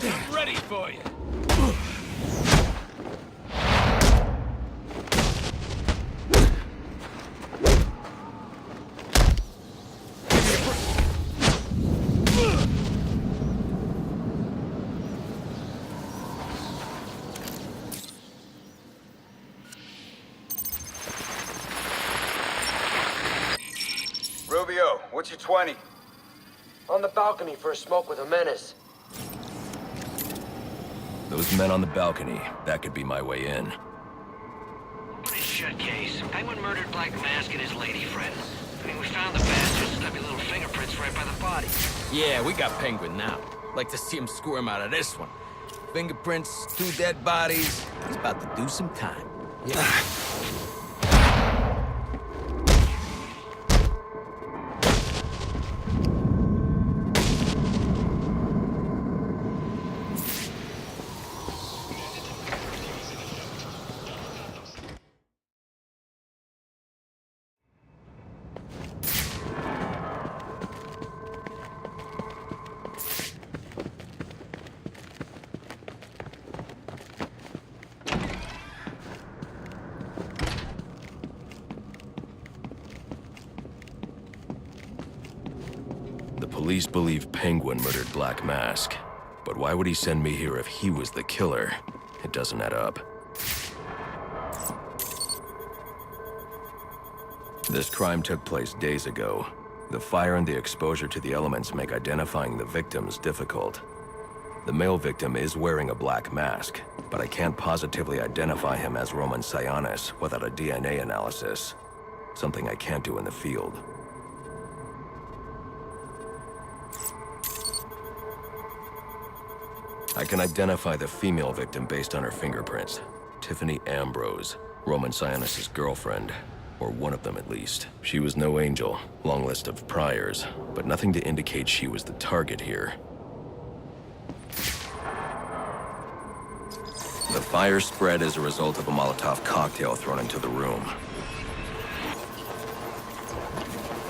I'm ready for you. Rubio, what's your 20? On the balcony for a smoke with a menace. Those men on the balcony, that could be my way in. Pretty shut case. Penguin murdered Black Mask and his lady friend. I mean, we found the bastard's stubby little fingerprints right by the body. Yeah, we got Penguin now. Like to see him squirm out of this one. Fingerprints, 2 dead bodies. He's about to do some time. Yeah. The police believe Penguin murdered Black Mask. But why would he send me here if he was the killer? It doesn't add up. This crime took place days ago. The fire and the exposure to the elements make identifying the victims difficult. The male victim is wearing a black mask, but I can't positively identify him as Roman Sionis without a DNA analysis. Something I can't do in the field. I can identify the female victim based on her fingerprints. Tiffany Ambrose, Roman Sionis' girlfriend. Or one of them at least. She was no angel, long list of priors, but nothing to indicate she was the target here. The fire spread as a result of a Molotov cocktail thrown into the room.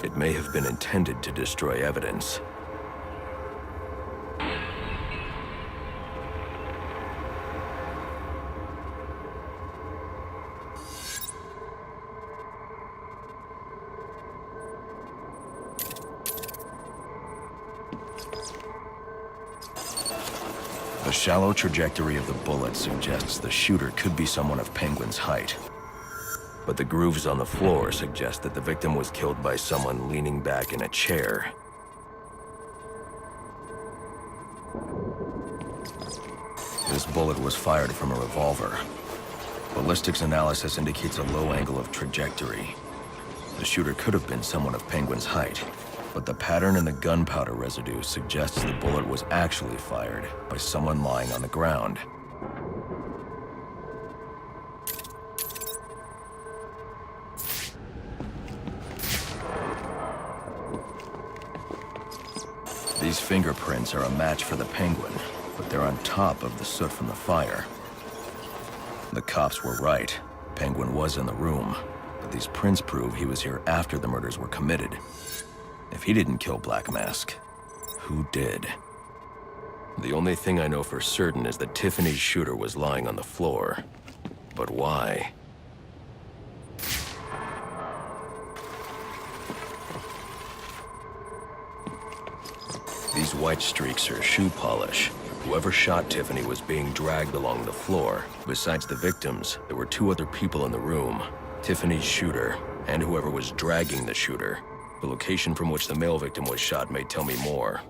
It may have been intended to destroy evidence. The shallow trajectory of the bullet suggests the shooter could be someone of Penguin's height. But the grooves on the floor suggest that the victim was killed by someone leaning back in a chair. This bullet was fired from a revolver. Ballistics analysis indicates a low angle of trajectory. The shooter could have been someone of Penguin's height. But the pattern in the gunpowder residue suggests the bullet was actually fired by someone lying on the ground. These fingerprints are a match for the Penguin, but they're on top of the soot from the fire. The cops were right. Penguin was in the room, but these prints prove he was here after the murders were committed. If he didn't kill Black Mask, who did? The only thing I know for certain is that Tiffany's shooter was lying on the floor. But why? These white streaks are shoe polish. Whoever shot Tiffany was being dragged along the floor. Besides the victims, there were 2 other people in the room. Tiffany's shooter, and whoever was dragging the shooter. The location from which the male victim was shot may tell me more.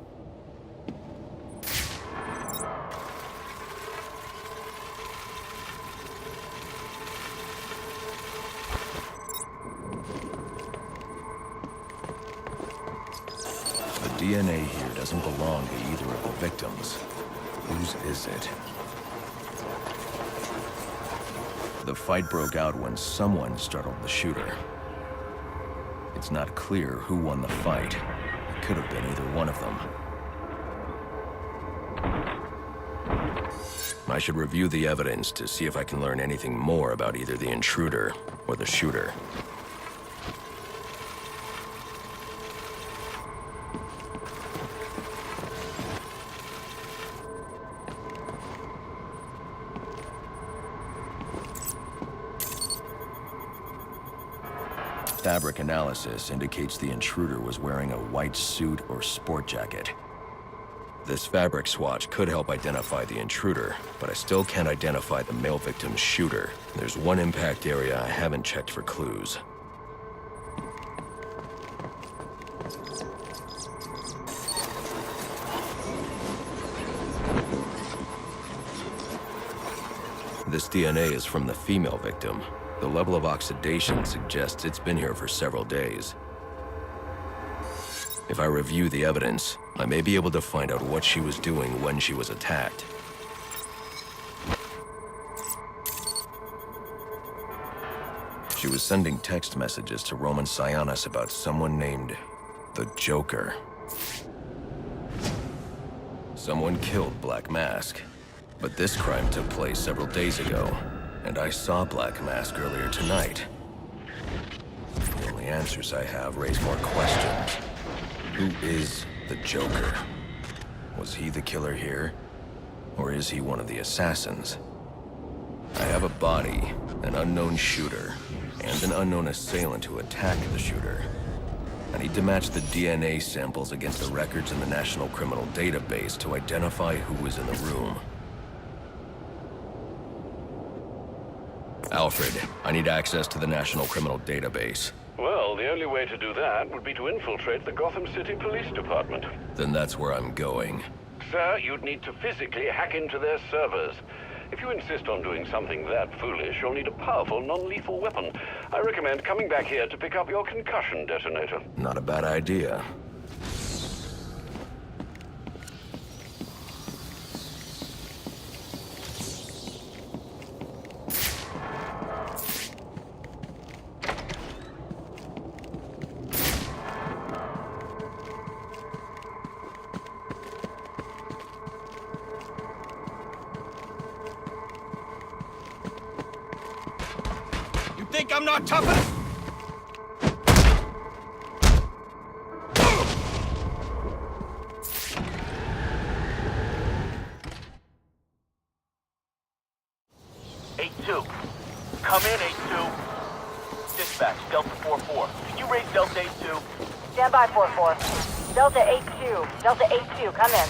The DNA here doesn't belong to either of the victims. Whose is it? The fight broke out when someone startled the shooter. It's not clear who won the fight. It could have been either one of them. I should review the evidence to see if I can learn anything more about either the intruder or the shooter. fabric analysis indicates the intruder was wearing a white suit or sport jacket. This fabric swatch could help identify the intruder, but I still can't identify the male victim's shooter. There's one impact area I haven't checked for clues. This DNA is from the female victim. The level of oxidation suggests it's been here for several days. If I review the evidence, I may be able to find out what she was doing when she was attacked. She was sending text messages to Roman Sionis about someone named the Joker. Someone killed Black Mask, but this crime took place several days ago, and I saw Black Mask earlier tonight. The only answers I have raise more questions. Who is the Joker? Was he the killer here? Or is he one of the assassins? I have a body, an unknown shooter, and an unknown assailant who attacked the shooter. I need to match the DNA samples against the records in the National Criminal Database to identify who was in the room. Alfred, I need access to the National Criminal Database. Well, the only way to do that would be to infiltrate the Gotham City Police Department. Then that's where I'm going. Sir, you'd need to physically hack into their servers. If you insist on doing something that foolish, you'll need a powerful, non-lethal weapon. I recommend coming back here to pick up your concussion detonator. Not a bad idea. Think I'm not tough enough? Come in, 8-2. Dispatch, Delta 4-4. Can you raise Delta 8-2? Stand by, 4-4. Delta 8-2. Delta 8-2, come in.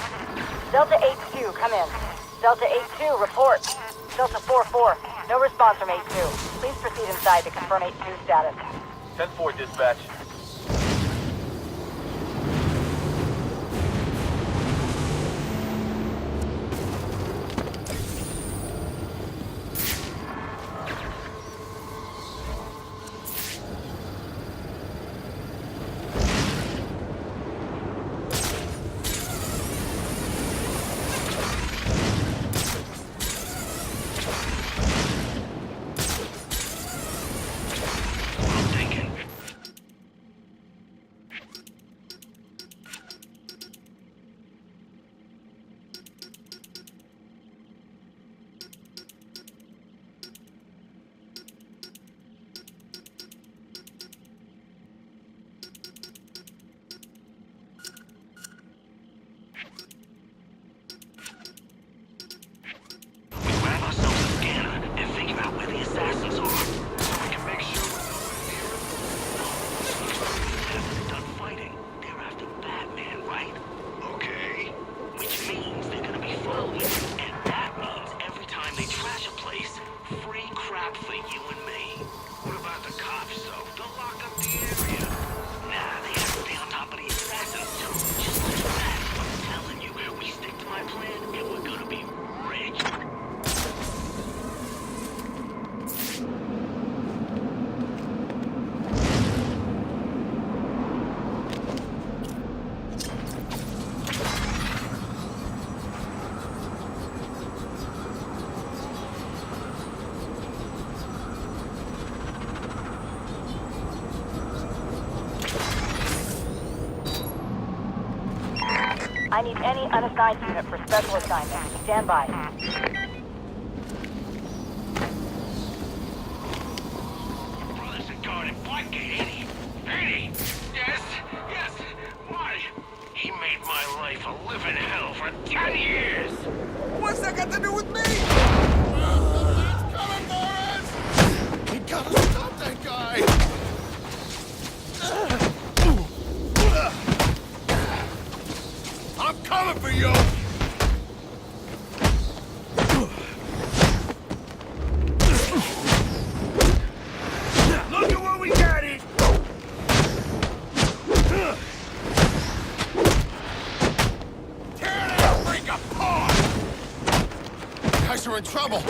Delta 8-2, come in. Delta 8-2, report. Delta 4-4, no response from 8-2. Please proceed inside to confirm 8-2 status. 10-4, dispatch. I need any unassigned unit for special assignment. Stand by. Brothers and guard in Blackgate, ain't he? Ain't he? Yes, yes. Why? He made my life a living hell for 10 years. What's that got to do with me? It's coming for us! We gotta stop that guy! coming for you! Look at what we got here! Tear that freak apart! Guys are in trouble!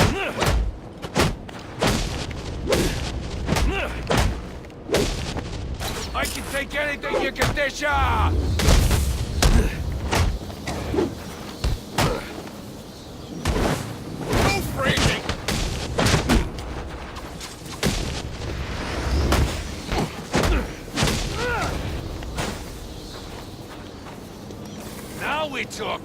I can take anything you can dish out! No freezing! Now we talk!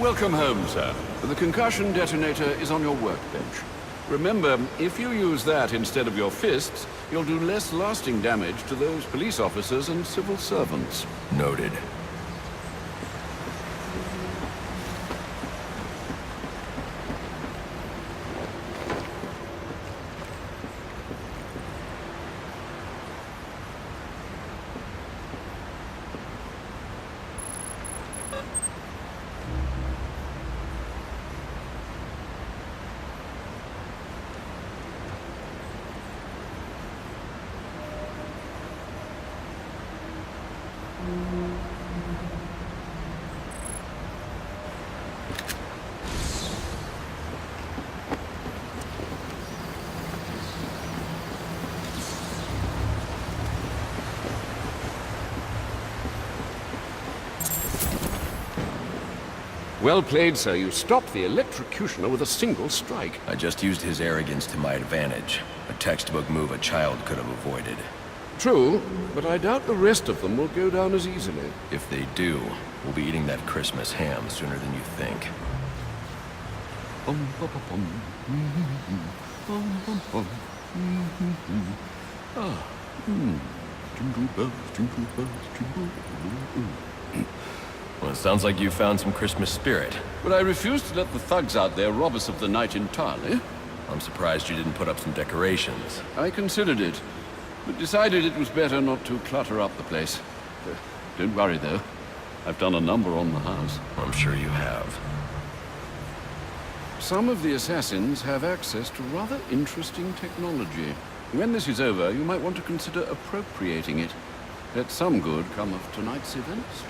Welcome home, sir. The concussion detonator is on your workbench. Remember, if you use that instead of your fists, you'll do less lasting damage to those police officers and civil servants. Noted. Well played, sir. You stopped the electrocutioner with a single strike. I just used his arrogance to my advantage. A textbook move a child could have avoided. True, but I doubt the rest of them will go down as easily. If they do, we'll be eating that Christmas ham sooner than you think. Jingle bells, jingle bells, jingle bells. Well, it sounds like you found some Christmas spirit. But I refuse to let the thugs out there rob us of the night entirely. I'm surprised you didn't put up some decorations. I considered it, but decided it was better not to clutter up the place. Don't worry, though. I've done a number on the house. I'm sure you have. Some of the assassins have access to rather interesting technology. When this is over, you might want to consider appropriating it. Let some good come of tonight's events.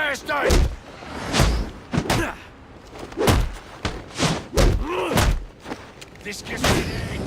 bastard! This gives me an edge.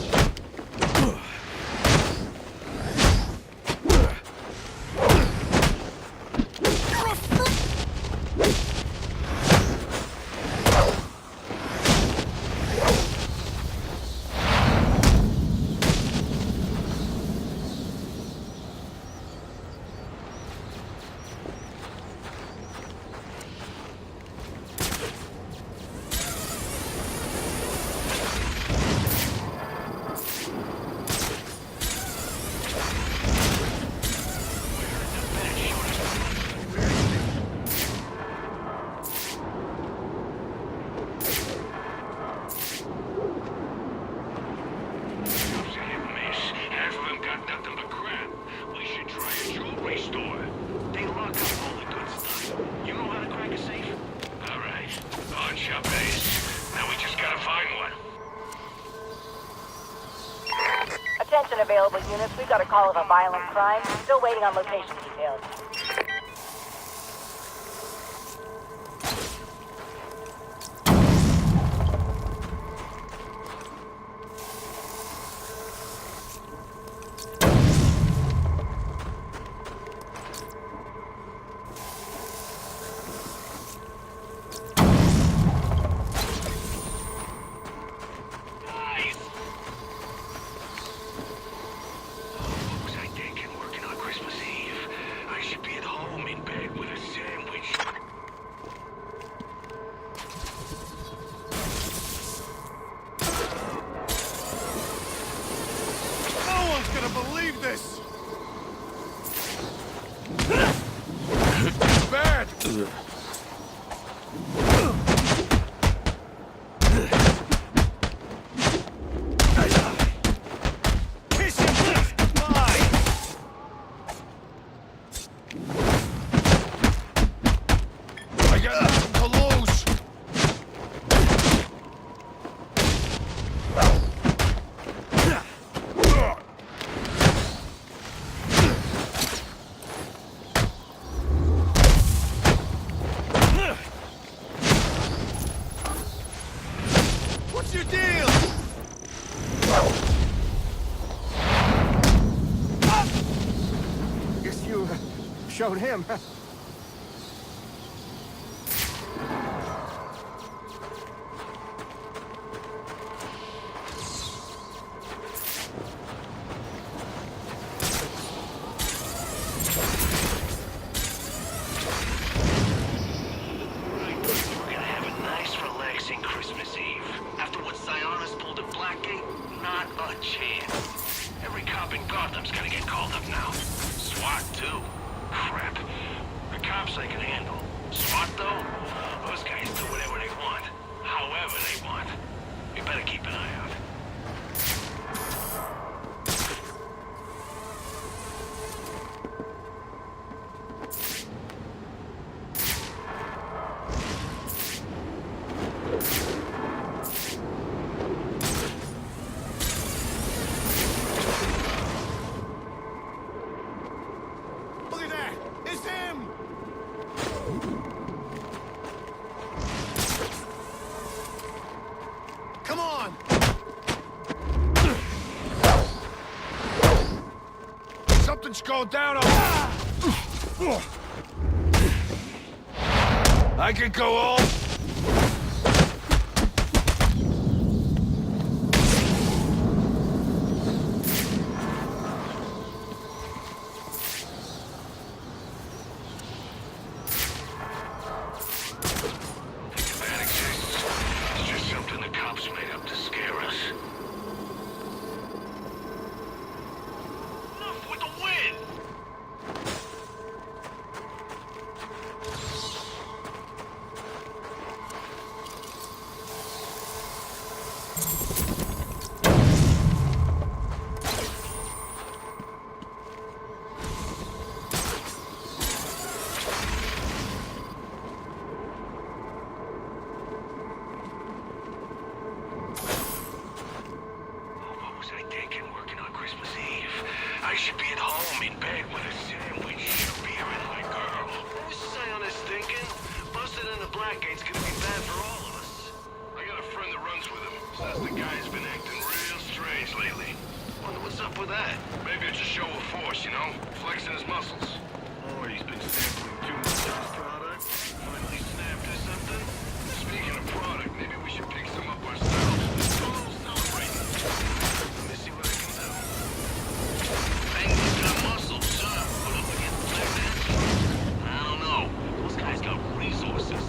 Attention available units, we've got a call of a violent crime. Still waiting on location details. Showed him. Go down. I could go home. It's just something the cops made up to scare us. Blackgate's gonna be bad for all of us. I got a friend that runs with him. Says the guy's been acting real strange lately. Wonder what's up with that? Maybe it's a show of force, you know? Flexing his muscles. Or he's been sampling too much of his product. Finally snapped or something. Speaking of product, maybe we should pick some up ourselves. Do a little celebrating. Let me see what I can do. Penguin's got muscles, son. Put up against Black Man's troops. I don't know. Those guys got resources.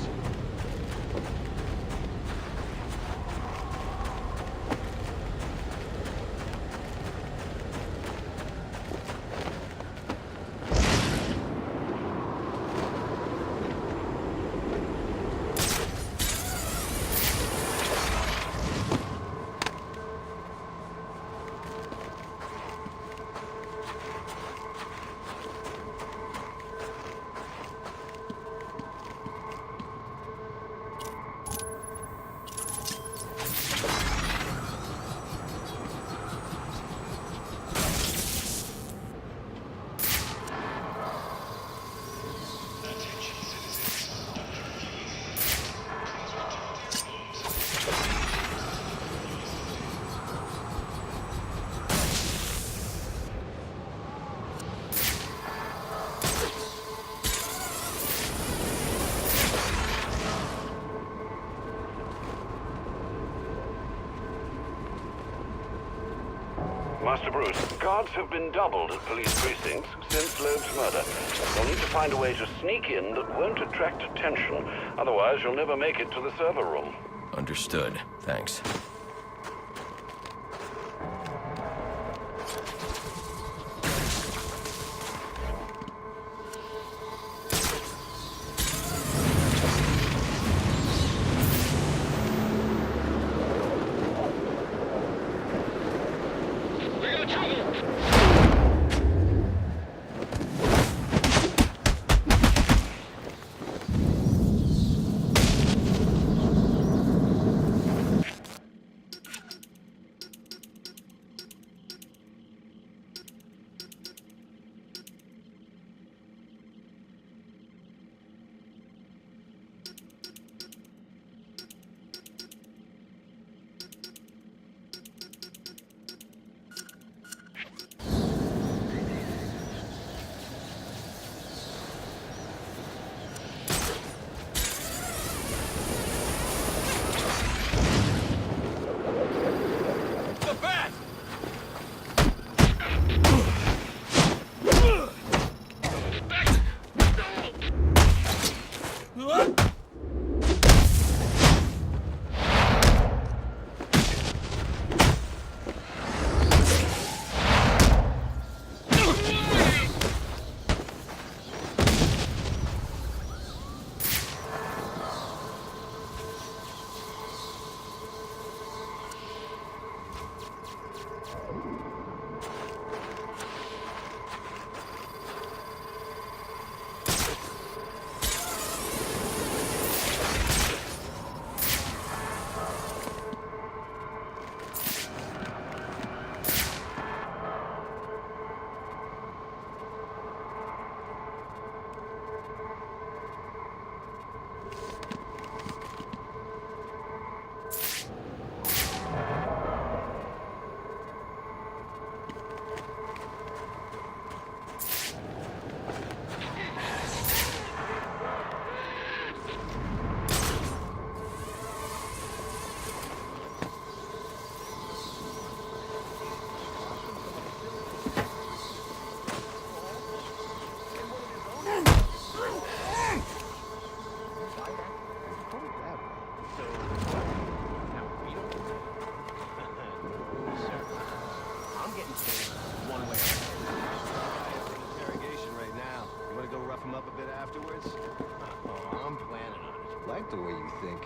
Master Bruce, guards have been doubled at police precincts since Loeb's murder. You'll need to find a way to sneak in that won't attract attention. Otherwise, you'll never make it to the server room. Understood. Thanks. The way you think.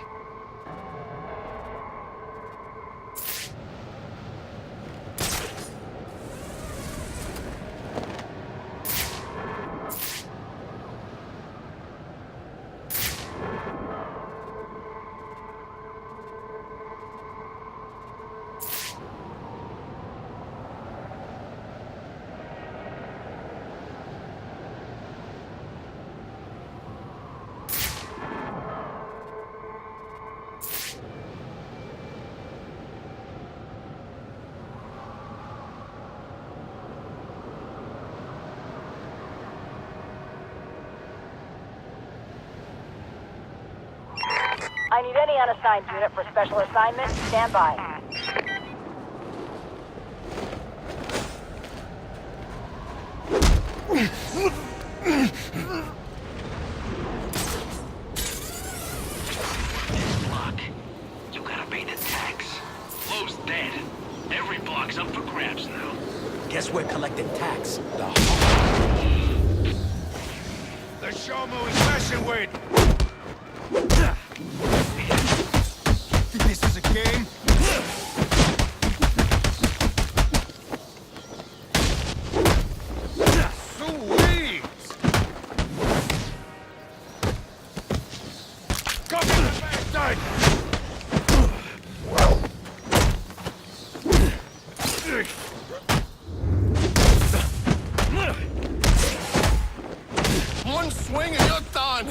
I need any unassigned unit for special assignment. Stand by. Block. You gotta pay the tax. Lowe's dead. Every block's up for grabs now. Guess we're collecting tax. The Shomu is messing with. Think this is a game? Sweet! Come in the backside! One swing and you're done.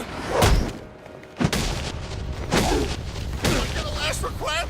Gonna last for crap?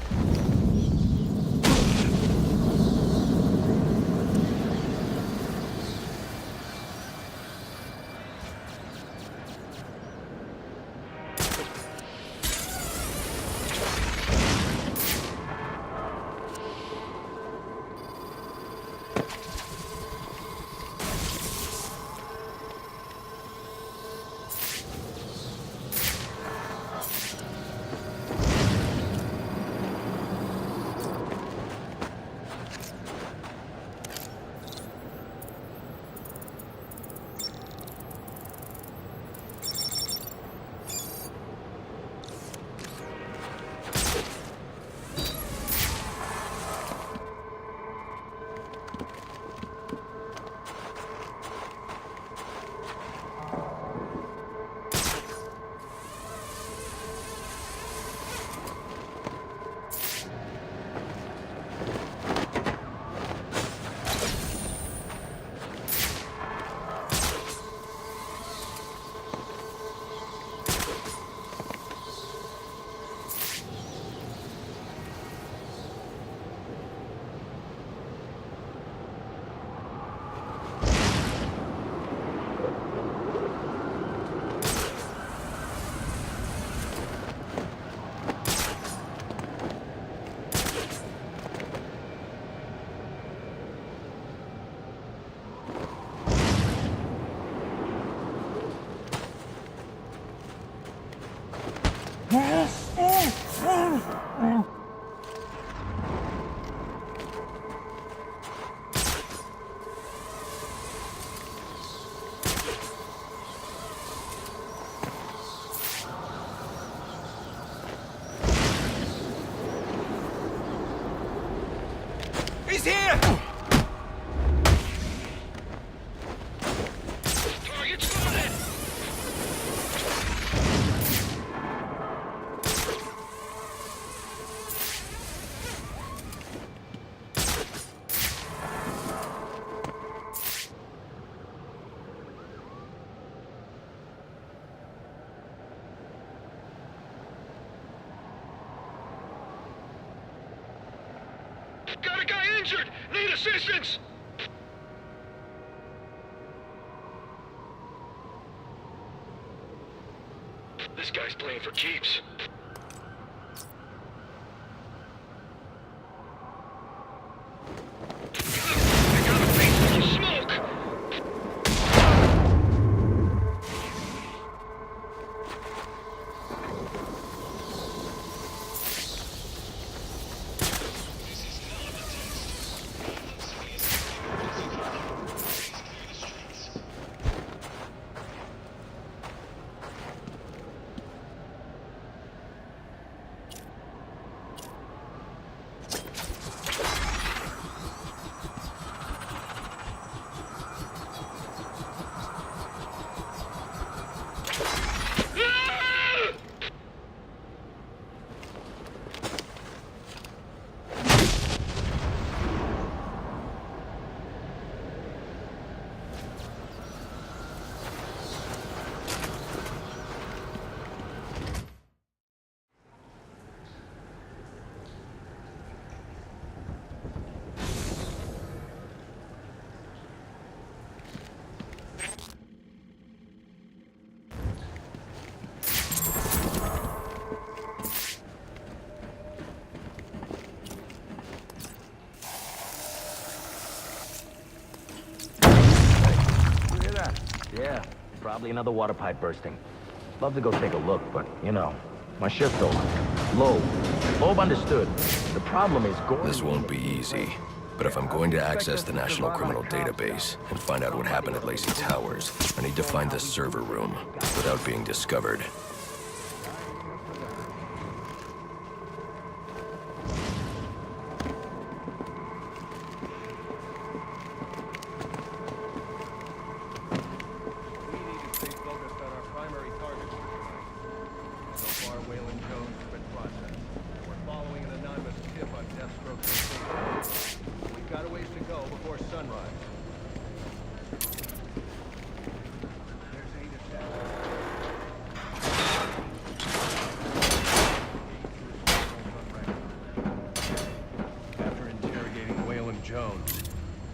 He's here! Target spotted! Got a guy injured! Need assistance! This guy's playing for keeps. I got a face full of smoke! Probably another water pipe bursting. Love to go take a look, but, you know, my shift's over. Loeb understood. The problem is Gordon... This won't be easy. But if I'm going to access the National Criminal Database and find out what happened at Lacey Towers, I need to find the server room without being discovered.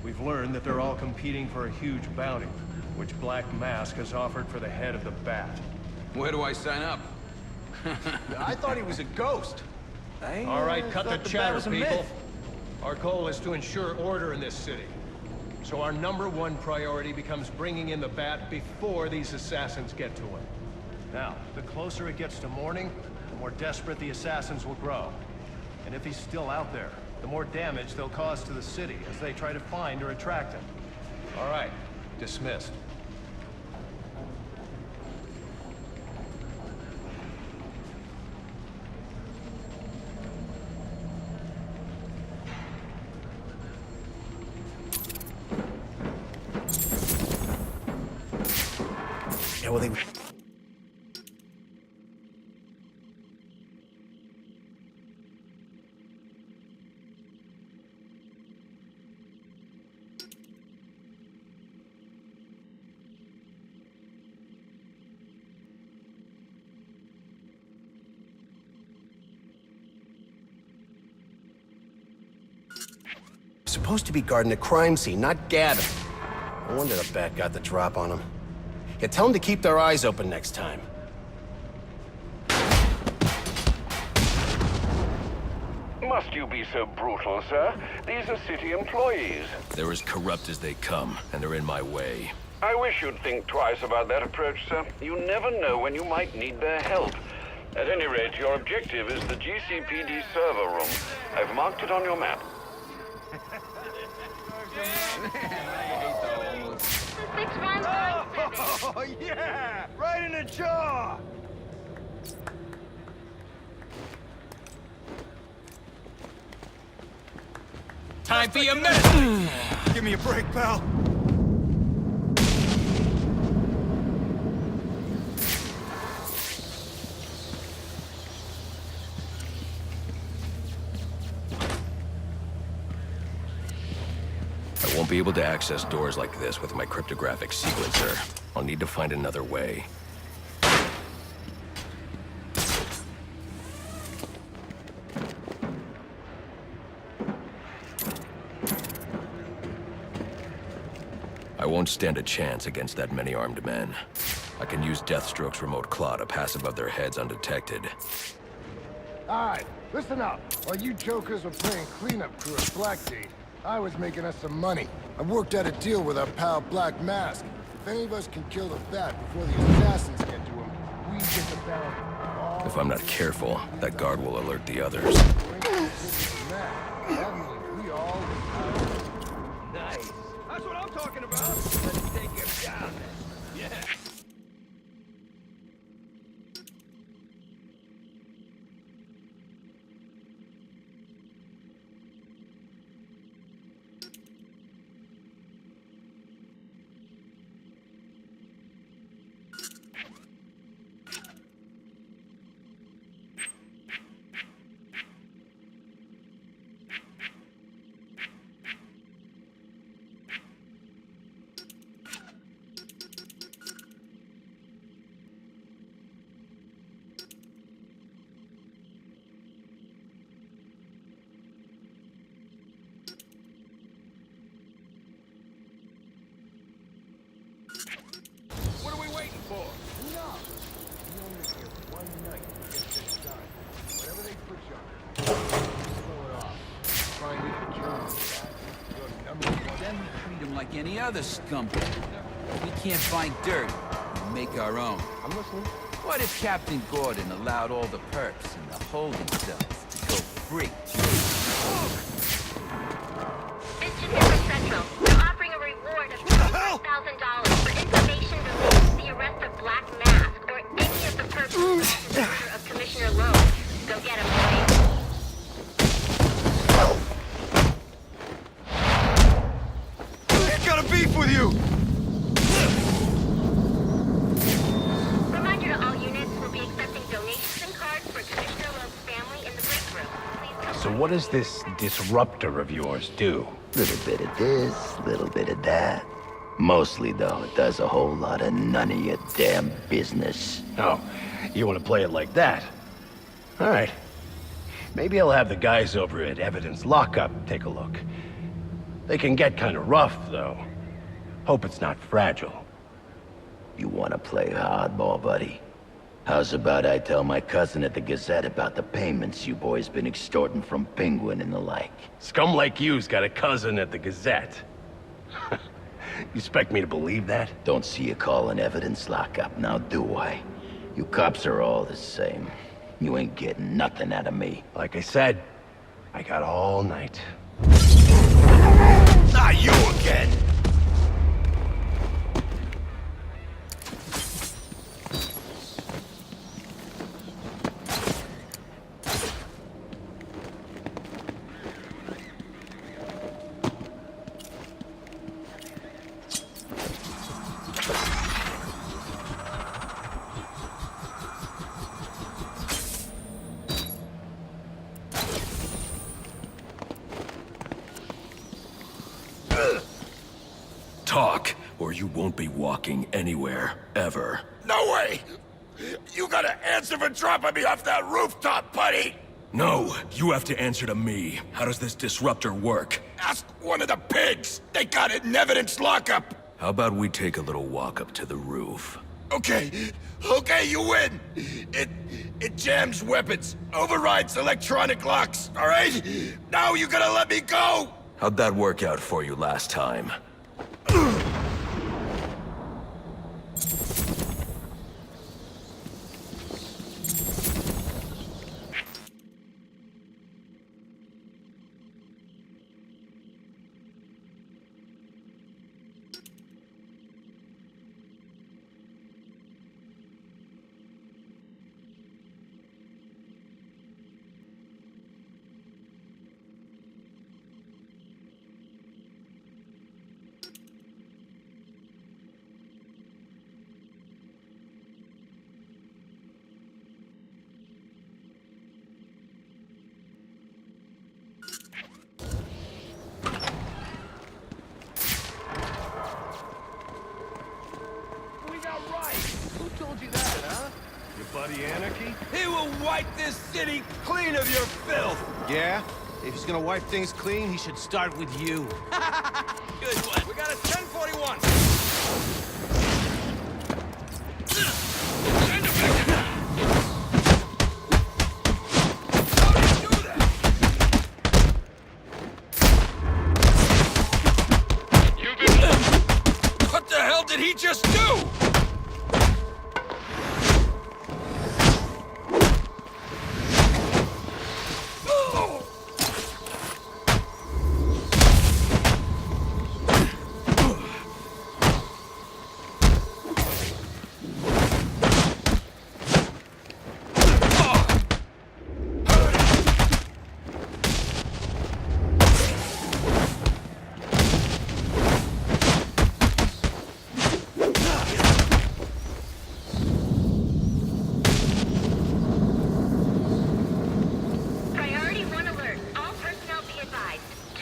We've learned that they're all competing for a huge bounty, which Black Mask has offered for the head of the Bat. Where do I sign up? I thought he was a ghost. All right, cut the chatter, people. Our goal is to ensure order in this city. So our #1 priority becomes bringing in the Bat before these assassins get to him. Now, the closer it gets to morning, the more desperate the assassins will grow. And if he's still out there, the more damage they'll cause to the city as they try to find or attract him. All right, dismissed. Yeah, well, they... Supposed to be guarding the crime scene, not Gavin. No wonder the Bat got the drop on him. Yeah, tell them to keep their eyes open next time. Must you be so brutal, sir? These are city employees. They're as corrupt as they come, and they're in my way. I wish you'd think twice about that approach, sir. You never know when you might need their help. At any rate, your objective is the GCPD server room. I've marked it on your map. Oh, yeah! Right in the jaw! Time for your medicine! Give me a break, pal. I won't be able to access doors like this with my cryptographic sequencer. I'll need to find another way. I won't stand a chance against that many armed men. I can use Deathstroke's remote claw to pass above their heads undetected. All right, listen up. While you jokers were playing cleanup crew at Blackgate, I was making us some money. I worked out a deal with our pal Black Mask. If any of us can kill the Bat before the assassins get to him, we get the bounty. If I'm not careful, that guard will alert the others. That means we all Nice. That's what I'm talking about. Let's take him down then. Yeah. What are we waiting for? No! You only get one night to get this done. Whatever they put you on, slow it off. Try and get the kill on the Bat. Your #1. Then we treat him like any other scumbag. We can't find dirt. make our own. I'm listening. What if Captain Gordon allowed all the perps in the holding cells to go free? Mr. Central, we're offering a reward of $25,000 for information related to the arrest of Black Mask or any of the perps in the order of Commissioner Lowe. Go get him, boys. I got a beef with you! Reminder to all units, we'll be accepting donations and cards for Commissioner Lowe's family in the break room. Please come. So what does this disruptor of yours do? Little bit of this, little bit of that. Mostly, though, it does a whole lot of none of your damn business. Oh, you want to play it like that? All right. Maybe I'll have the guys over at Evidence Lockup take a look. They can get kind of rough, though. Hope it's not fragile. You want to play hardball, buddy? How's about I tell my cousin at the Gazette about the payments you boys been extorting from Penguin and the like? Scum like you's got a cousin at the Gazette. You expect me to believe that? Don't see you calling Evidence Lockup, now do I? You cops are all the same. You ain't getting nothing out of me. Like I said, I got all night. Not you again! Talk, or you won't be walking anywhere, ever. No way! You gotta answer for dropping me off that rooftop, buddy! No, you have to answer to me. How does this disruptor work? Ask one of the pigs! They got it in Evidence Lockup! How about we take a little walk up to the roof? Okay, you win! It jams weapons, overrides electronic locks, alright? Now you gotta let me go! How'd that work out for you last time? Buddy Anarchy? He will wipe this city clean of your filth! Yeah? If he's gonna wipe things clean, he should start with you. Good one. We got a 1041. What the hell did he just do?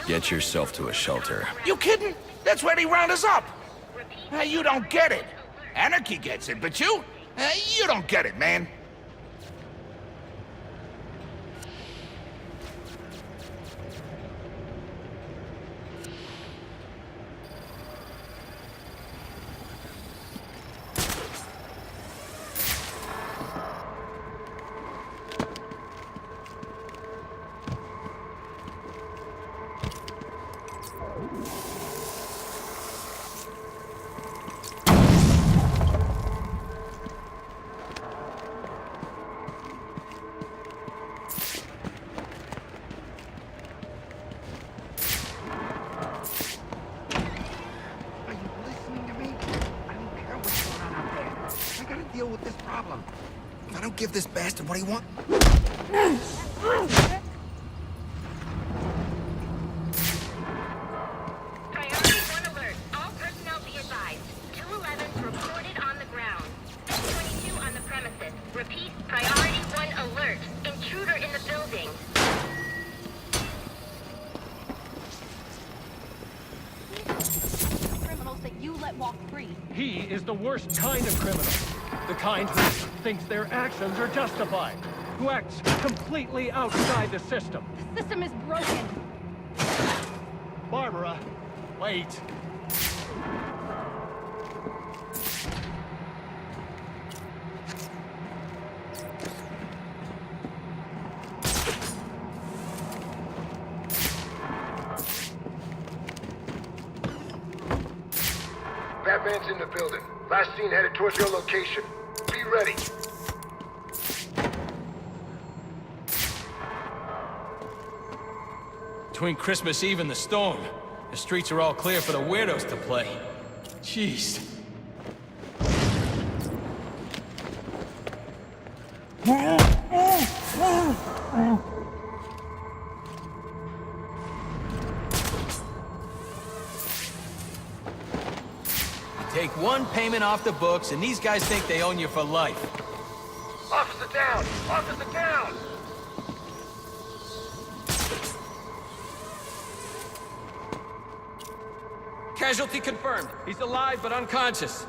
Get yourself to a shelter. You kidding? That's where he round us up. You don't get it. Anarchy gets it, but you don't get it, man. give this bastard what he wants? Priority 1 alert. All personnel be advised. 211's reported on the ground. 622 on the premises. Repeat, priority 1 alert. Intruder in the building. Criminals that you let walk free. He is the worst kind of criminal. The kind who thinks their actions are justified. Who acts completely outside the system. The system is broken. Barbara, wait. Batman's in the building. Last seen headed towards your location. Be ready. Between Christmas Eve and the storm, the streets are all clear for the weirdos to play. Jeez. Take one payment off the books, and these guys think they own you for life. Officer down! Officer down! Casualty confirmed. He's alive but unconscious.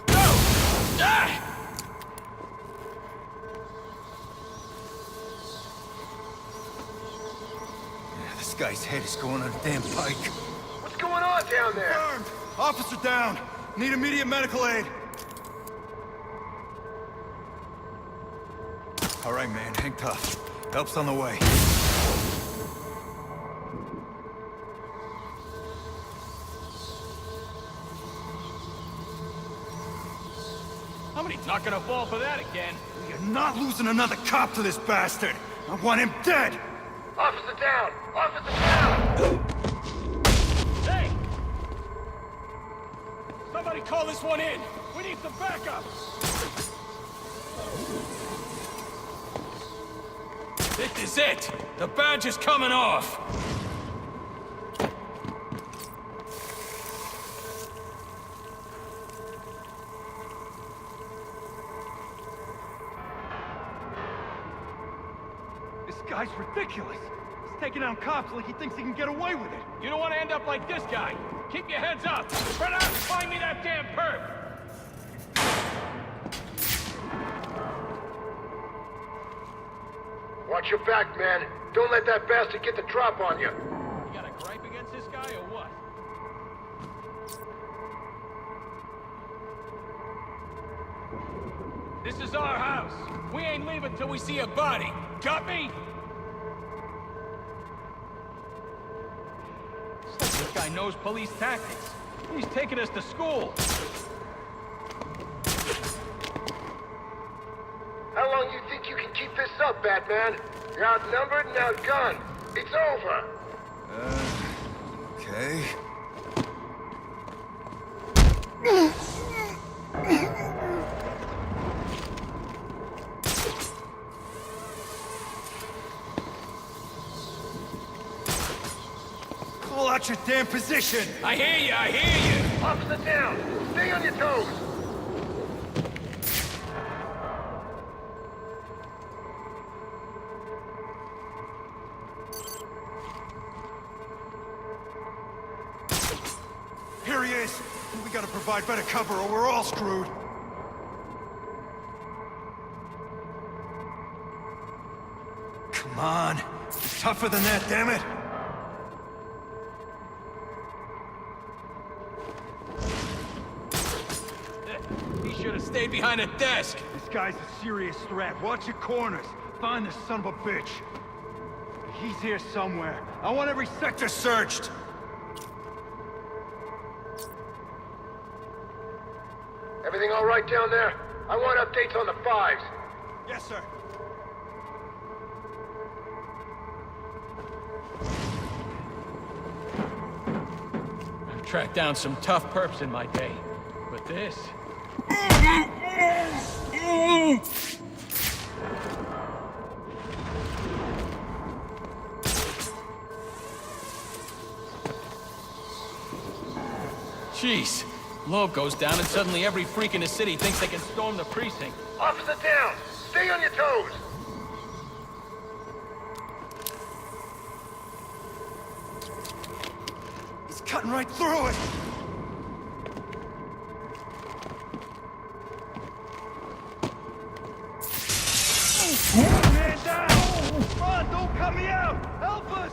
No! Ah! This guy's head is going on a damn pike. What's going on down there? Confirmed. Officer down. Need immediate medical aid. All right, man. Hang tough. Help's on the way. How many not gonna fall for that again? You're not losing another cop to this bastard. I want him dead. Officer down! Officer down! Hey! Somebody call this one in! We need some backup! This is it! The badge is coming off! This guy's ridiculous! He's taking down cops like he thinks he can get away with it! You don't want to end up like this guy! Keep your heads up! Spread out and find me that damn perp! Watch your back, man. Don't let that bastard get the drop on you. You got a gripe against this guy or what? This is our house. We ain't leaving till we see a body. Got me? This guy knows police tactics. He's taking us to school. How long you think you can keep this up, Batman? You're outnumbered and outgunned. It's over. Okay. Call out your damn position! I hear you, I hear you! Officer down! Stay on your toes! Here he is! We gotta provide better cover or we're all screwed! Come on! It's tougher than that, damn it! He should have stayed behind a desk. This guy's a serious threat. Watch your corners. Find this son of a bitch. He's here somewhere. I want every sector searched. Everything all right down there? I want updates on the fives. Yes, sir. Tracked down some tough perps in my day. But this... Jeez. Loeb goes down and suddenly every freak in the city thinks they can storm the precinct. Officer down! Stay on your toes! He's cutting right through it! Man down! Run! Don't cut me out! Help us!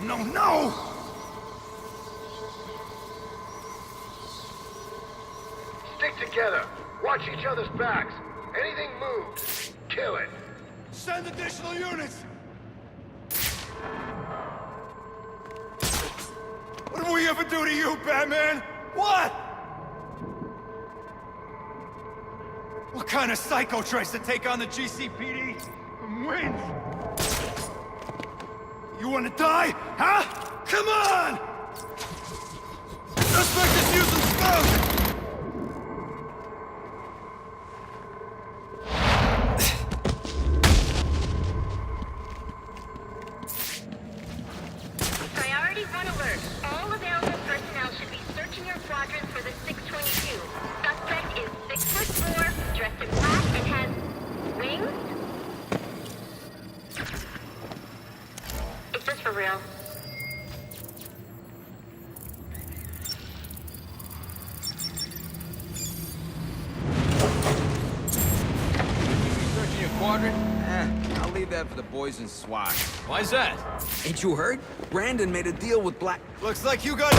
No, no! Stick together. Watch each other's backs. Anything moves, kill it. Send additional units! What did we ever do to you, Batman? What? What kind of psycho tries to take on the GCPD and wins? You wanna die, huh? Come on! Suspect is using smoke! Priority 1 alert. All available personnel should be searching your quadrants for the 622. Suspect is 6'4", dressed in black, and has wings? Is this for real? Searching your quadrant? I'll leave that for the boys in SWAT. Why's that? Ain't you heard? Brandon made a deal with Black... Looks like you got...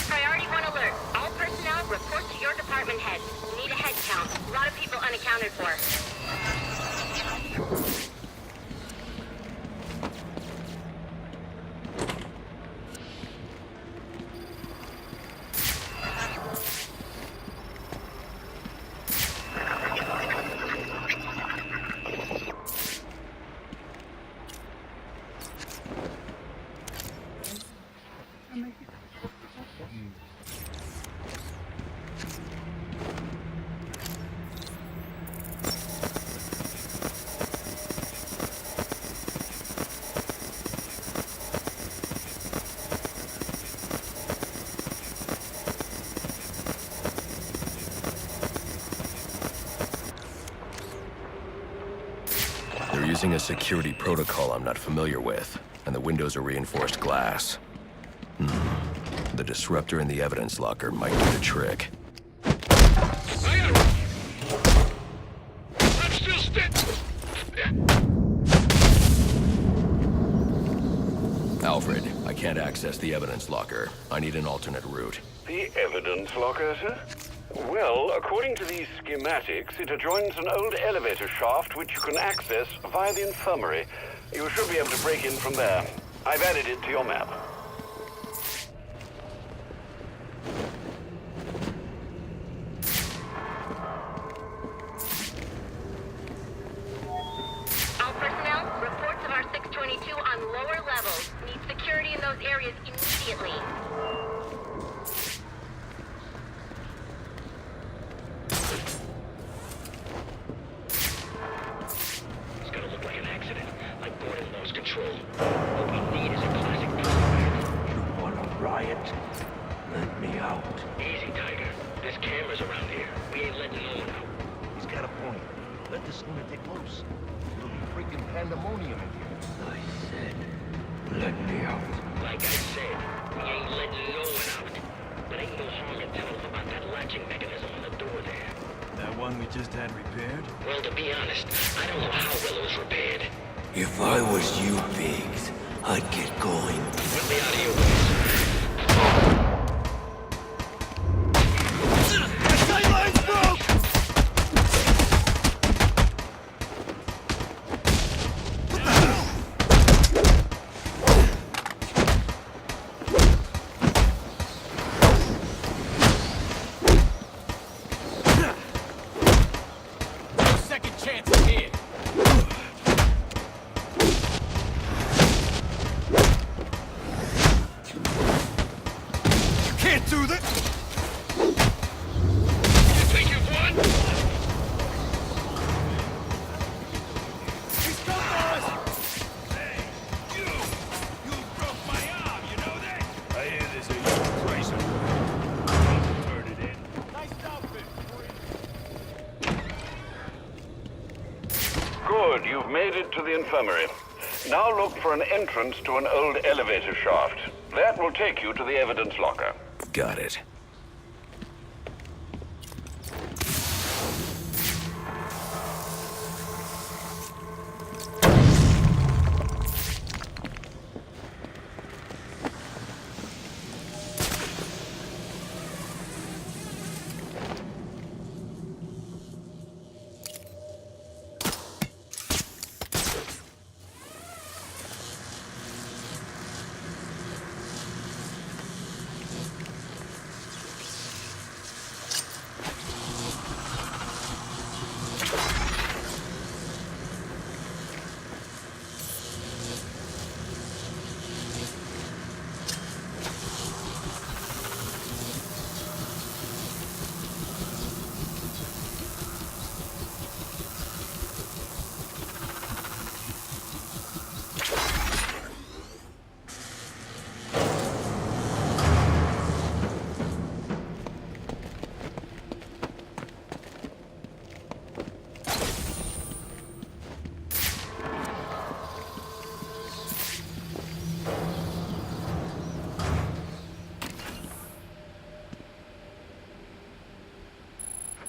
Priority 1 alert. All personnel report to your department head. Need a head count. A lot of people unaccounted for. They're using a security protocol I'm not familiar with, and the windows are reinforced glass. The disruptor in the evidence locker might do the trick. I'm still Alfred, I can't access the evidence locker. I need an alternate route. The evidence locker, sir? Well, according to these schematics, it adjoins an old elevator shaft which you can access via the infirmary. You should be able to break in from there. I've added it to your map. All personnel, reports of our 622 on lower levels. Need security in those areas immediately. It's gonna look like an accident, like Gordon lost control. What we need is a classic prison. You wanna riot? Let me out. Easy, Tiger. There's cameras around here. We ain't letting no one out. He's got a point. Let this lunatic loose. It'll be freaking pandemonium in here. I said, let me out. Like I said, just had repaired? Well, to be honest, I don't know how well it was repaired. If I was you pigs, I'd get going. We'll be out of your way, sir. Sightline's broke! Second chance here. Can't do that! You think you've won? He's come for us! Hey, you broke my arm, you know that? I hear there's a huge price on it. Turn it in. Nice outfit, Good, you've made it to the infirmary. Now look for an entrance to an old elevator shaft. That will take you to the evidence locker. Got it.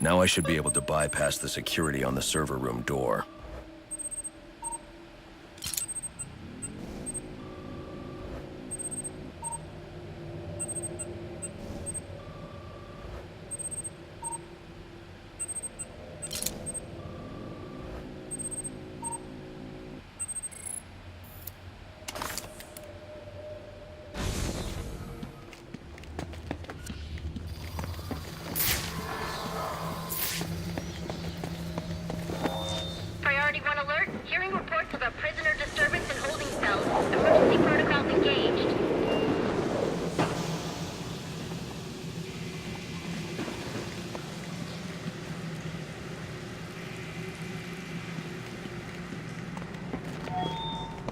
Now I should be able to bypass the security on the server room door. Priority 1 alert. Hearing reports of a prisoner disturbance in holding cells. Emergency protocols engaged.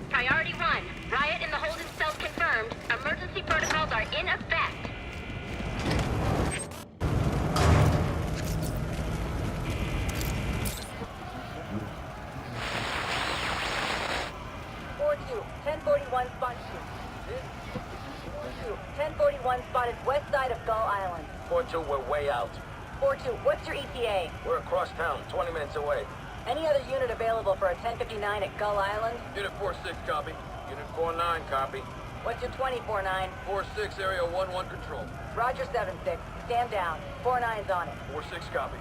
Priority 1. Riot in the holding cells confirmed. Emergency protocols are in effect. Four-two, 1041 spotted west side of Gull Island. 4-2, we're way out. 4-2, what's your ETA? We're across town, 20 minutes away. Any other unit available for a 1059 at Gull Island? Unit 4-6, copy. Unit 4-9, copy. What's your 24-9? 4-6, area 1-1 control. Roger 7-6. Stand down. 4-9's on it. 4-6, copy.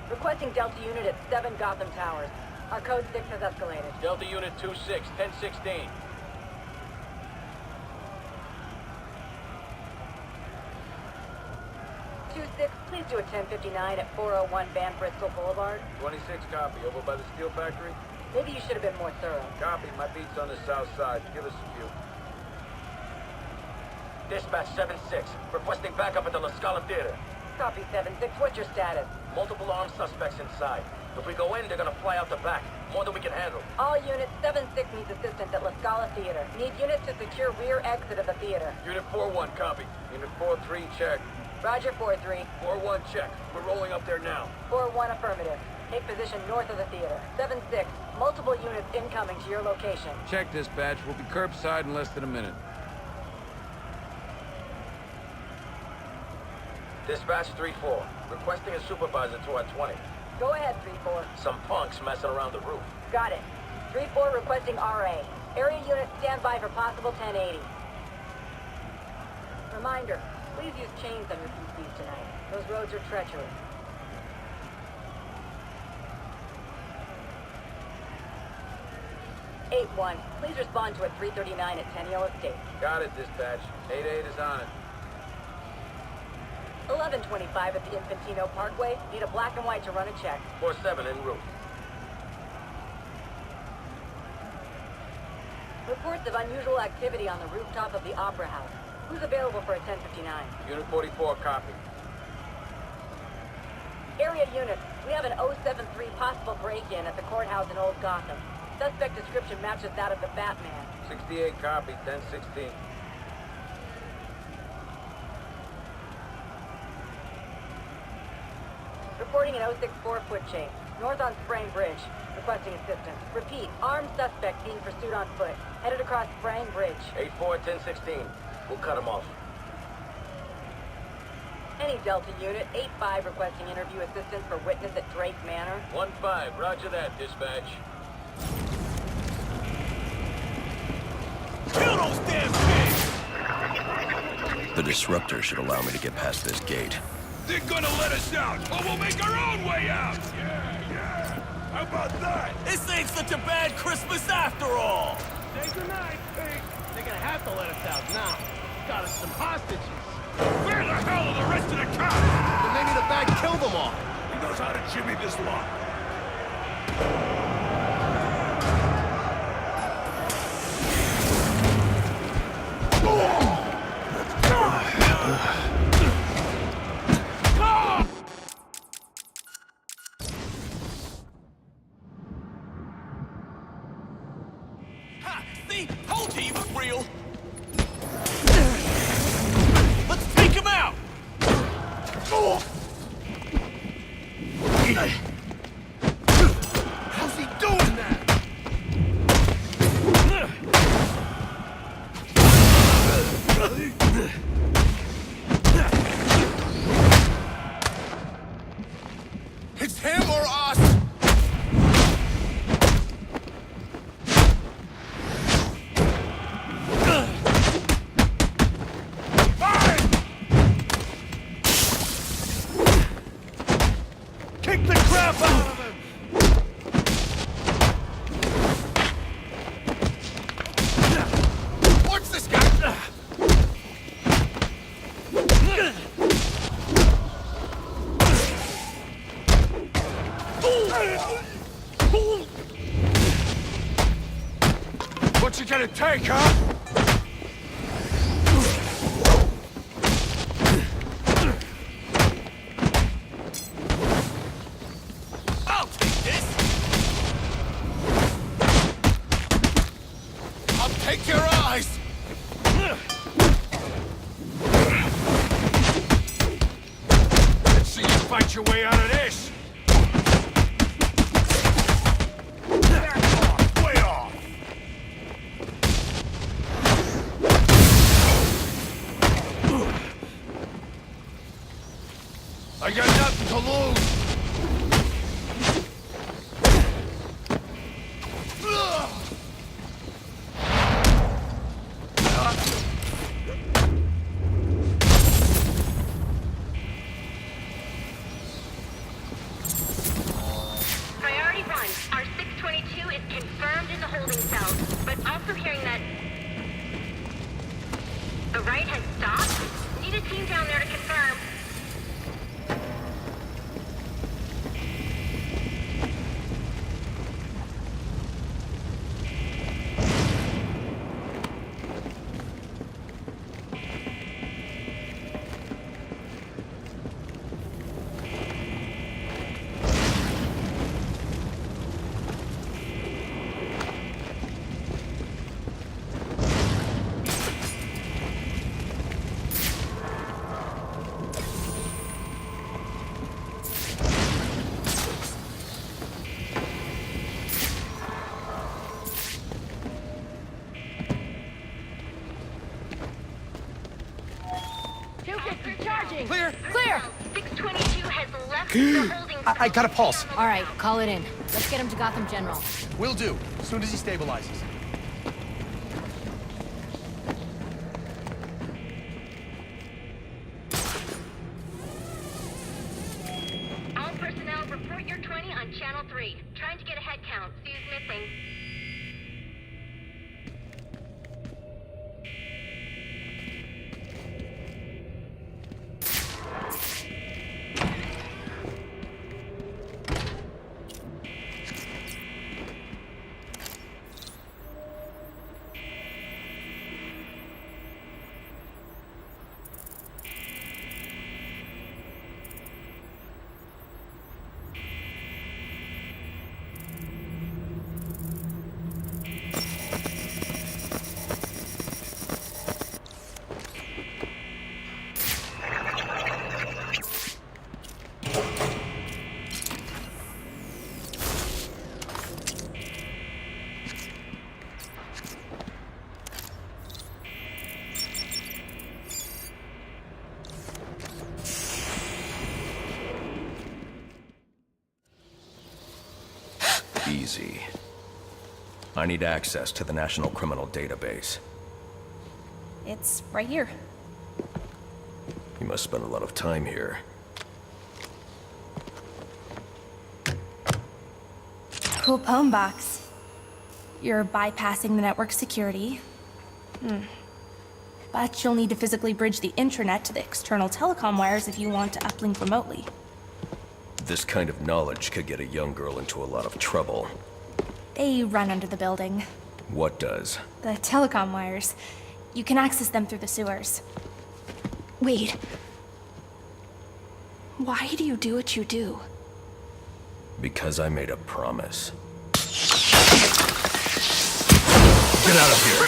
Requesting Delta unit at 7 Gotham Towers. Our code 6 has escalated. Delta Unit 2-6, 1016. 2-6, please do a 1059 at 401 Van Bristol Boulevard. 26, copy. Over by the steel factory? Maybe you should have been more thorough. Copy. My beat's on the south side. Give us a few. Dispatch 7-6. Requesting backup at the La Scala Theater. Copy 7-6. What's your status? Multiple armed suspects inside. If we go in, they're gonna fly out the back. More than we can handle. All units, 7-6 needs assistance at La Scala Theater. Need units to secure rear exit of the theater. Unit 4-1, copy. Unit 4-3, check. Roger, 4-3. 4-1, check. We're rolling up there now. 4-1, affirmative. Take position north of the theater. 7-6, multiple units incoming to your location. Check, dispatch. We'll be curbside in less than a minute. Dispatch 3-4. Requesting a supervisor to our 20. Go ahead, 3-4. Some punks messing around the roof. Got it. 3-4 requesting RA. Area unit stand by for possible 1080. Reminder, please use chains on your PCs tonight. Those roads are treacherous. One. Please respond to at 339 at Tenniel Estate. Got it, dispatch. 8-8 is on it. 1125 at the Infantino Parkway. Need a black and white to run a check. 4-7 en route. Reports of unusual activity on the rooftop of the Opera House. Who's available for a 1059? Unit 44, copy. Area unit, we have an 073 possible break-in at the courthouse in Old Gotham. Suspect description matches that of the Batman. 68, copy. 10-16. Reporting an 064 foot chase. North on Sprang Bridge. Requesting assistance. Repeat, armed suspect being pursued on foot. Headed across Sprang Bridge. 8-4, 10-16. We'll cut him off. Any Delta unit, 8-5 requesting interview assistance for witness at Drake Manor. 1-5, roger that, dispatch. Kill those damn pigs! The disruptor should allow me to get past this gate. They're gonna let us out, or we'll make our own way out! Yeah. How about that? This ain't such a bad Christmas after all! Say goodnight, pig. They're gonna have to let us out now. Got us some hostages. Where the hell are the rest of the cops? Then they need a bag, kill them all. He knows how to jimmy this lot. See? Told you he was real! Let's take him out! How's he doing that? It's him or us! Kick the crap out of him! What's this guy? What's it gonna take, huh? I'll take this! I'll take your eyes! Let's see you fight your way out of this! Back off! Way off! I got nothing to lose! Priority 1, our 622 is confirmed in the holding cells, but also hearing that the right has stopped. Need a team down there to confirm. Approaching. Clear. Clear. 622 has left the holding cell. I got a pulse. All right, call it in. Let's get him to Gotham General. Will do, as soon as he stabilizes. All personnel, report your 20 on Channel 3. Trying to get a head count. See who's missing. Easy. I need access to the National Criminal Database. It's right here. You must spend a lot of time here. Cool poem box. You're bypassing the network security. But you'll need to physically bridge the intranet to the external telecom wires if you want to uplink remotely. This kind of knowledge could get a young girl into a lot of trouble. They run under the building. What does? The telecom wires. You can access them through the sewers. Wait. Why do you do what you do? Because I made a promise. Get out of here.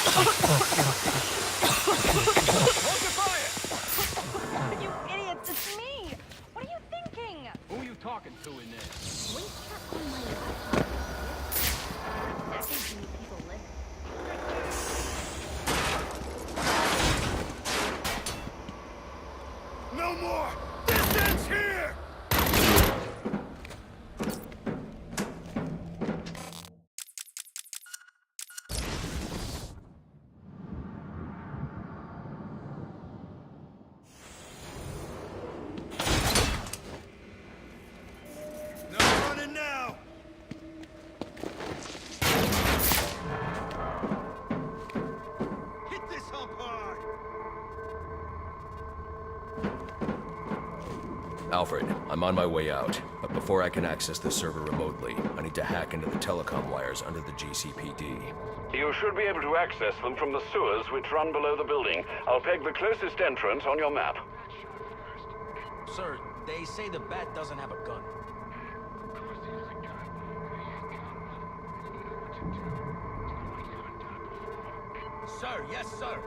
You idiots, it's me! What are you thinking? Who are you talking to in there? Wait on my laptop. Seconds you need people live. No more! This ends here! No running now! Hit this hump hard! Alfred, I'm on my way out. But before I can access the server remotely, I need to hack into the telecom wires under the GCPD. You should be able to access them from the sewers which run below the building. I'll peg the closest entrance on your map. Sir, they say the bat doesn't have a gun. Sir, yes, sir.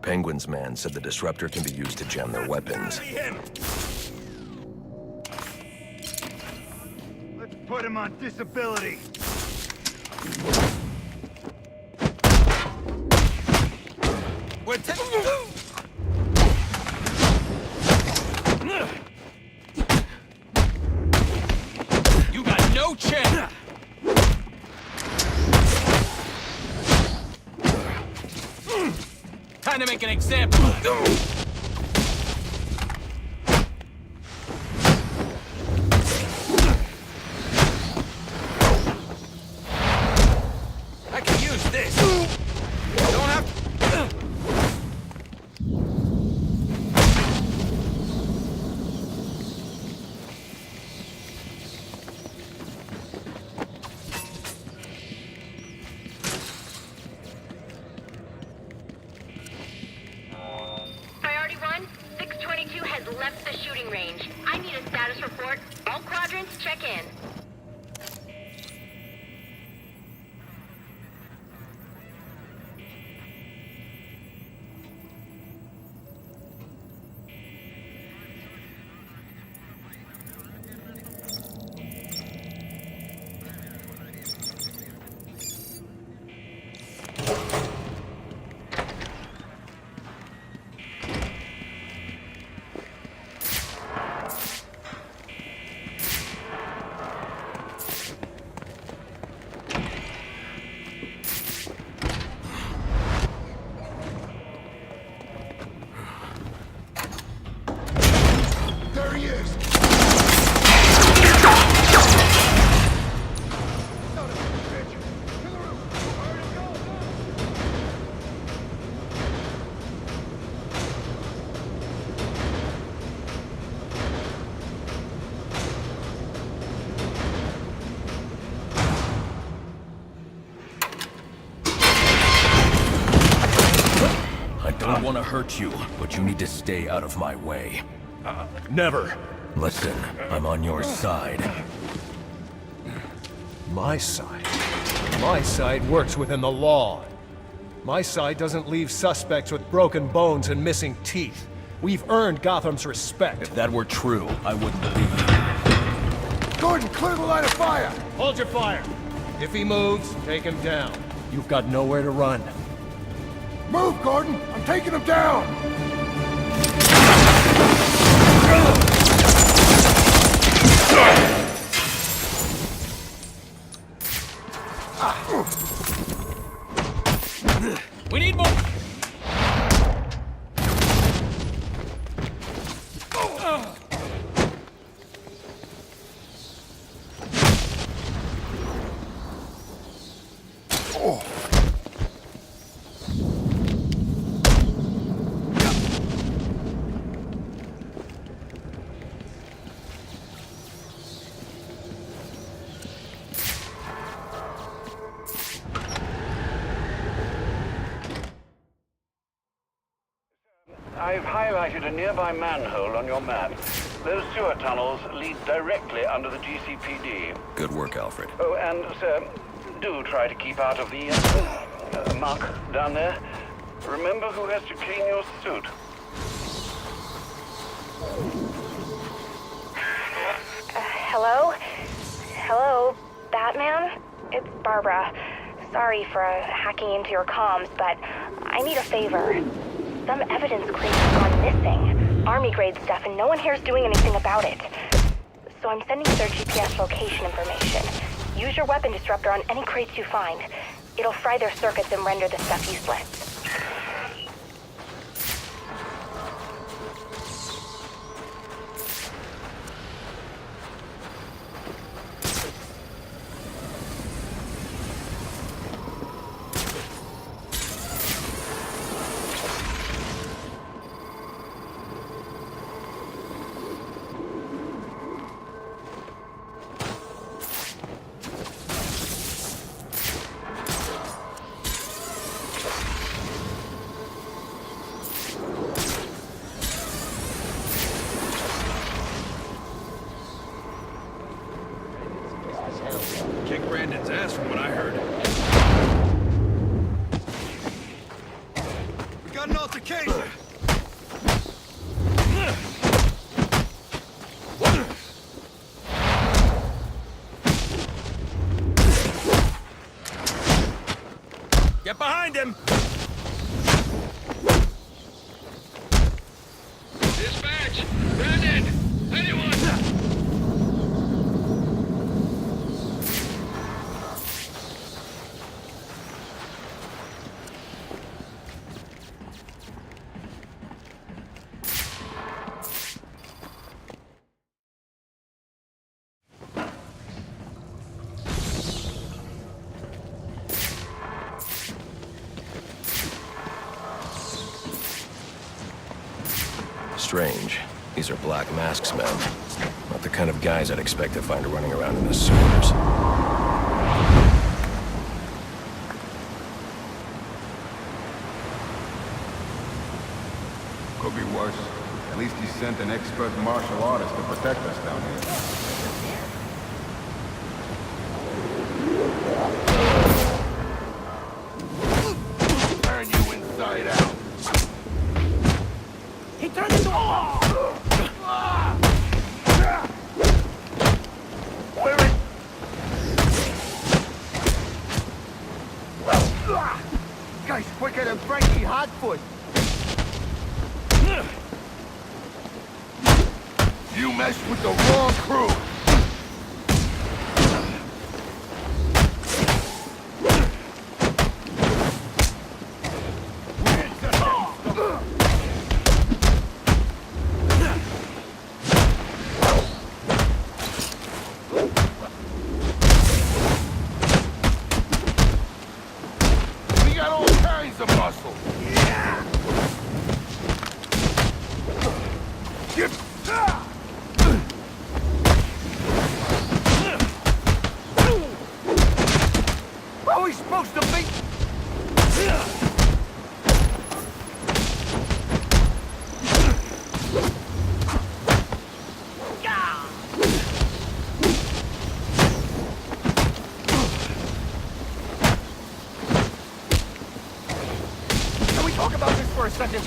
Penguin's man said the disruptor can be used to jam their weapons. Let's put him on disability. You got no chance! Time to make an example. I can use this. Don't have to... Priority 1, 622 has left the shooting range. I need a status report. All quadrants, check in. want to hurt you, but you need to stay out of my way. Never. Listen, I'm on your side. My side? My side works within the law. My side doesn't leave suspects with broken bones and missing teeth. We've earned Gotham's respect. If that were true, I wouldn't be. Gordon, clear the line of fire! Hold your fire. If he moves, take him down. You've got nowhere to run. Move, Gordon! I'm taking him down! We need more. I've highlighted a nearby manhole on your map. Those sewer tunnels lead directly under the GCPD. Good work, Alfred. Oh, and, sir, do try to keep out of the muck down there. Remember who has to clean your suit. Hello? Hello, Batman? It's Barbara. Sorry for hacking into your comms, but I need a favor. Some evidence crates have gone missing. Army-grade stuff, and no one here is doing anything about it. So I'm sending you their GPS location information. Use your weapon disruptor on any crates you find. It'll fry their circuits and render the stuff useless. Kick Brandon's ass from what I heard. We got an altercation! Get behind him! Dispatch! Brandon! Anyone! Strange. These are Black Mask's men. Not the kind of guys I'd expect to find running around in the sewers. Could be worse. At least he sent an expert martial artist to protect us down here. Turn you inside out. He turned into a... Guy's quicker than Frankie Hotfoot. You messed with the wrong crew. We got all kinds of muscle. Yeah. How are we supposed to beat? such as...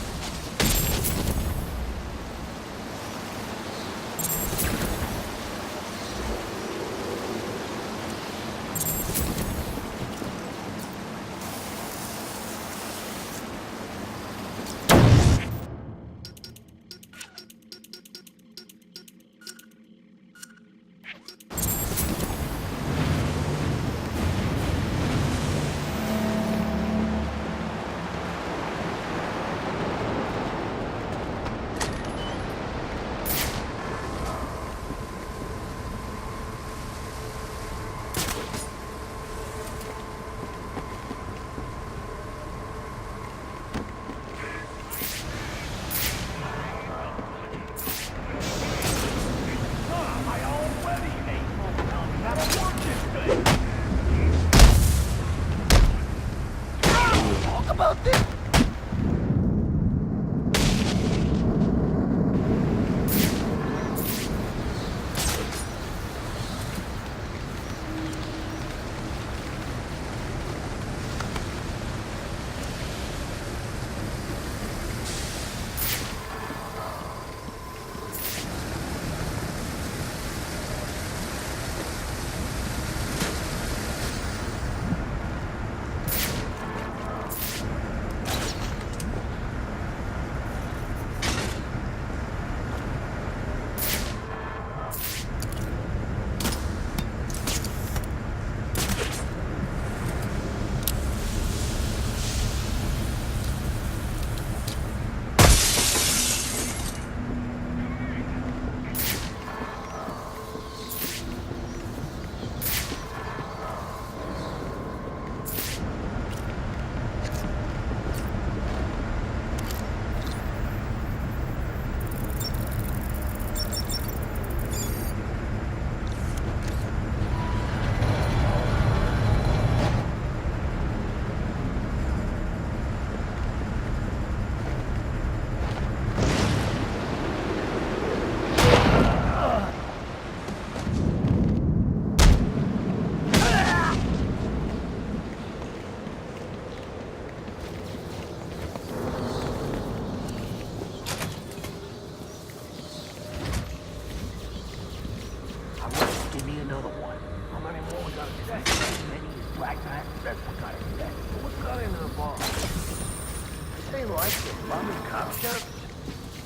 Give me another one. How many more we gotta check? Many is black mass. That's what got it checked. What's got into the bar? This ain't like the London cop shop.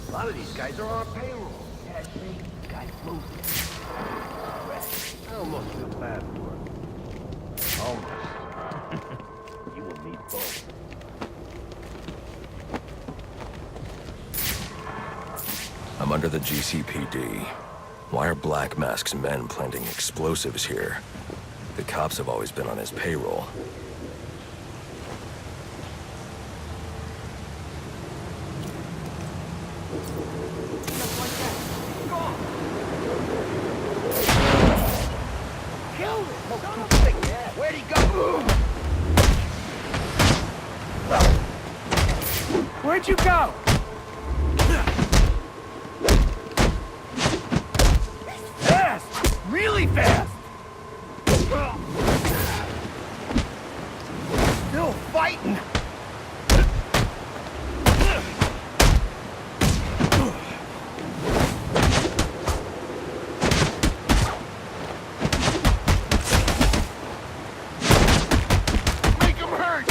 A lot of these guys are on payroll. Yeah, see, guys moving. I almost feel bad for him. Almost. You and me both. I'm under the GCPD. Why are Black Mask's men planting explosives here? The cops have always been on his payroll. Where'd he go? Where'd you go? Fast! Really fast! Still fighting! Make him hurt!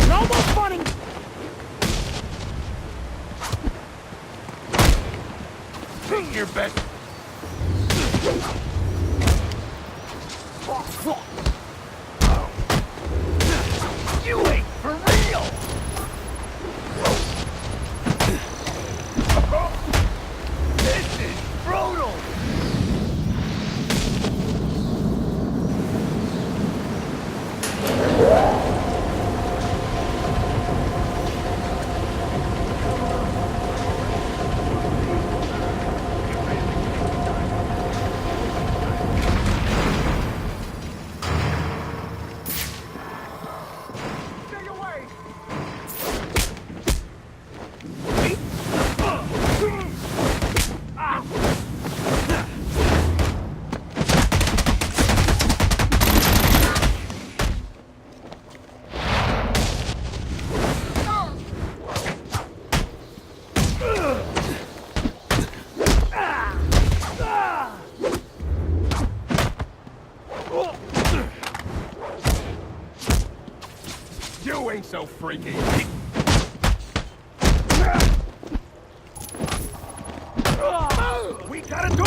No more funny! Take your best. You ain't for real! This is brutal! so freaky? We gotta do...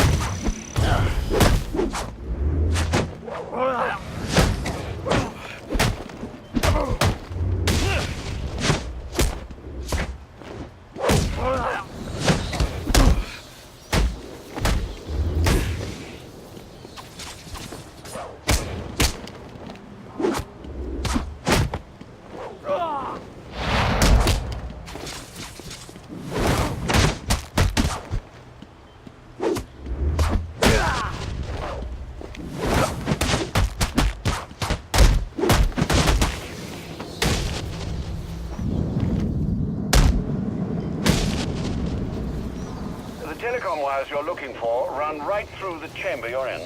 The telecom wires you're looking for run right through the chamber you're in.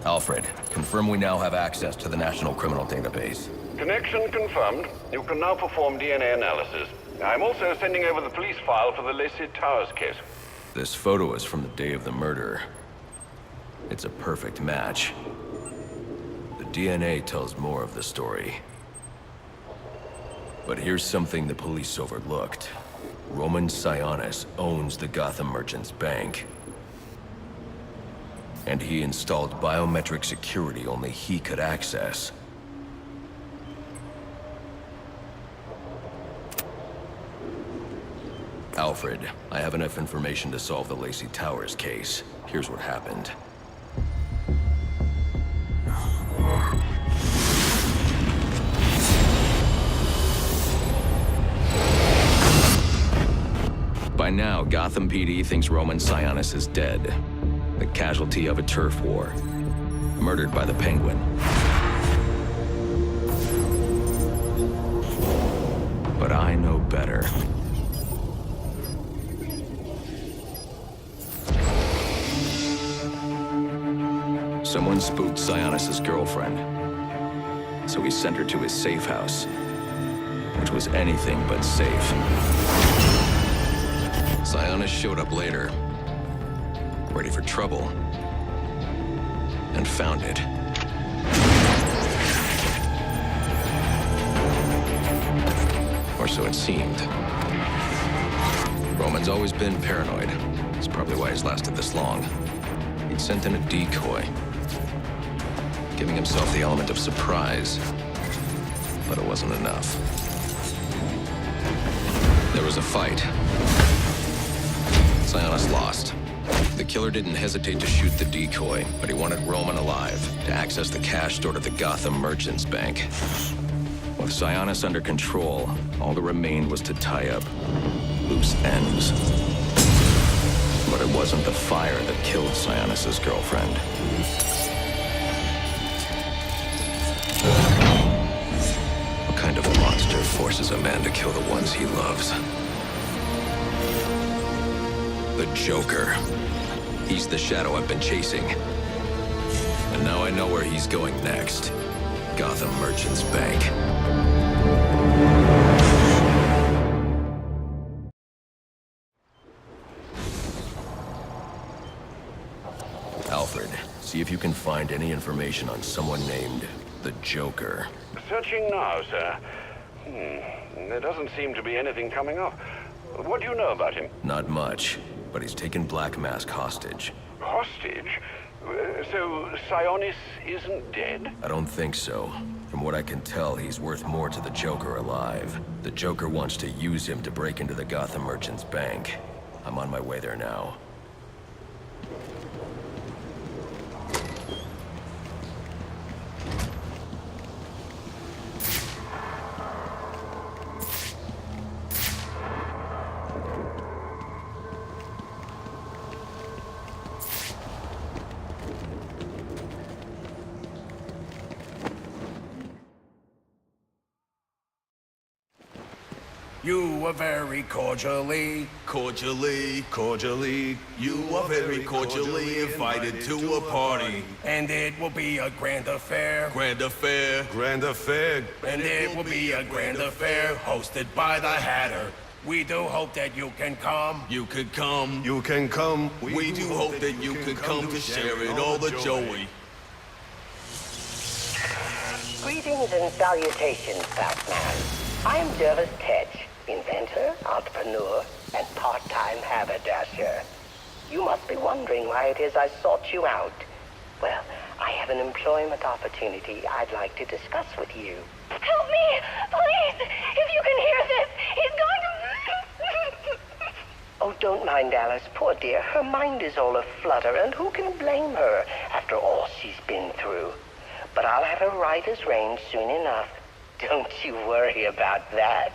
Alfred, confirm we now have access to the National Criminal Database. Connection confirmed. You can now perform DNA analysis. I'm also sending over the police file for the Lacey Towers case. This photo is from the day of the murder. It's a perfect match. The DNA tells more of the story. But here's something the police overlooked. Roman Sionis owns the Gotham Merchants Bank. And he installed biometric security only he could access. Alfred, I have enough information to solve the Lacey Towers case. Here's what happened. By now, Gotham PD thinks Roman Sionis is dead. The casualty of a turf war. Murdered by the Penguin. But I know better. Someone spooked Sionis' girlfriend. So he sent her to his safe house. Which was anything but safe. Sionis showed up later, ready for trouble, and found it. Or so it seemed. Roman's always been paranoid. That's probably why he's lasted this long. He'd sent in a decoy, giving himself the element of surprise, but it wasn't enough. There was a fight. Sionis lost. The killer didn't hesitate to shoot the decoy, but he wanted Roman alive to access the cash stored at the Gotham Merchants Bank. With Sionis under control, all that remained was to tie up loose ends. But it wasn't the fire that killed Sionis' girlfriend. What kind of monster forces a man to kill the ones he loves? The Joker. He's the shadow I've been chasing. And now I know where he's going next. Gotham Merchants Bank. Alfred, see if you can find any information on someone named the Joker. Searching now, sir. There doesn't seem to be anything coming up. What do you know about him? Not much, but he's taken Black Mask hostage. Hostage? So Sionis isn't dead? I don't think so. From what I can tell, he's worth more to the Joker alive. The Joker wants to use him to break into the Gotham Merchants Bank. I'm on my way there now. You are very cordially, you are very cordially invited to a party. and it will be a grand affair. Grand affair. And it will be a grand affair hosted by the Hatter. We do hope that you can come. You could come. You can come. We do hope that you could come to share in all the joy. Greetings and salutations, Batman. I'm Jervis Tetch, inventor, entrepreneur, and part-time haberdasher. You must be wondering why it is I sought you out. Well, I have an employment opportunity I'd like to discuss with you. Help me! Please! If you can hear this, he's going to... Oh, don't mind Alice, poor dear. Her mind is all aflutter, and who can blame her after all she's been through? But I'll have her right as rain soon enough. Don't you worry about that.